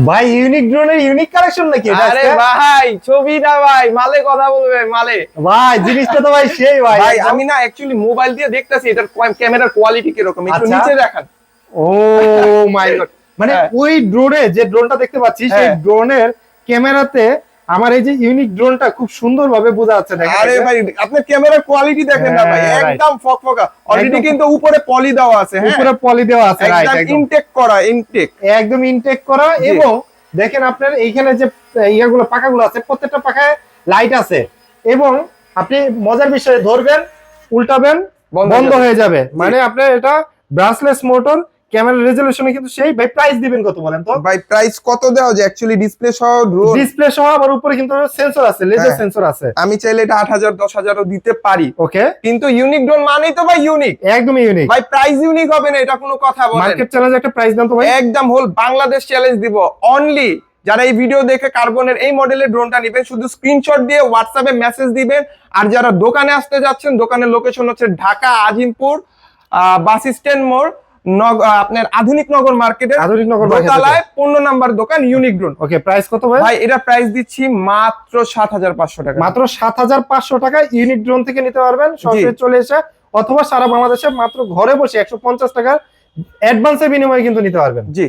ভাই ইউনিক ড্রোনের unique collection নাকি এটা? আরে ভাই ছবি না ভাই, মালে কথা বলবে মালে। ভাই জিনিসটা তো ভাই সেই ভাই ভাই আমি না অ্যাকচুয়ালি মোবাইল দিয়ে দেখতাছি এটার ক্যামেরার কোয়ালিটি কিরকম, একটু আচ্ছা। নিচে দেখান। ও মাই গড, মানে হ্যাঁ। ওই ড্রোনে যে ড্রোনটা দেখতে পাচ্ছি সেই হ্যাঁ। ড্রোনের ক্যামেরাতে আমার এই যে ইউনিক ড্রোনটা খুব সুন্দরভাবে বোঝা যাচ্ছে। দেখেন আরে ভাই আপনার ক্যামেরার কোয়ালিটি দেখেন না ভাই, হ্যাঁ, right. একদম ফকফকা। অলরেডি একদম। কিন্তু উপরে পলি দেওয়া আছে, হ্যাঁ উপরে পলি দেওয়া আছে, রাইট, একদম একদম ইনটেক করা, ইনটেক একদম ইনটেক করা। জি। এবং দেখেন আপনার এইখানে যে ইয়াগুলো পাখাগুলো আছে প্রত্যেকটা পাখায় লাইট আছে, এবং আপনি মজার বিষয়ে ধরবেন উল্টাবেন বন্ধ হয়ে যাবে। মানে আপনার এটা ব্রাশলেস মোটর, ক্যামেরা রেজোলিউশনে কিন্তু সেই। ভাই প্রাইস দিবেন কত বলেন তো? ভাই প্রাইস কত দেওয়া যায় অ্যাকচুয়ালি ডিসপ্লে সহ ড্রোন? ডিসপ্লে সহ আবার উপরে কিন্তু সেন্সর আছে, লেজার সেন্সর আছে। আমি চাইলে এটা 8000 10000ও দিতে পারি, ওকে, কিন্তু ইউনিক ড্রোন মানেই তো ভাই ইউনিক। একদম ইউনিক। ভাই প্রাইস ইউনিক হবে না, এটা কোনো কথা বলেন? মার্কেট চ্যালেঞ্জ একটা প্রাইস দাম তো ভাই। একদম হোল বাংলাদেশ চ্যালেঞ্জ দিব। অনলি যারা এই ভিডিও দেখে কার্বনের এই মডেলের ড্রোনটা নেবেন শুধু স্ক্রিনশট দিয়ে হোয়াটসঅ্যাপে মেসেজ দিবেন। আর যারা দোকানে আসতে যাচ্ছেন, দোকানের লোকেশন হচ্ছে ঢাকা আজিমপুর বাস স্ট্যান্ড মোড়, আপনার আধুনিক নগর মার্কেটের দোতলায় 15 নাম্বার দোকান ইউনিক ড্রোন। ওকে, প্রাইস কত ভাই? ভাই এটা প্রাইস দিচ্ছি মাত্র 7500 টাকা। মাত্র 7500 টাকা ইউনিক ড্রোন থেকে নিতে পারবেন সরাসরি চলে এসে, অথবা সারা বাংলাদেশে মাত্র ঘরে বসে 150 টাকার অ্যাডভান্সের বিনিময়ে কিন্তু নিতে পারবেন। জি।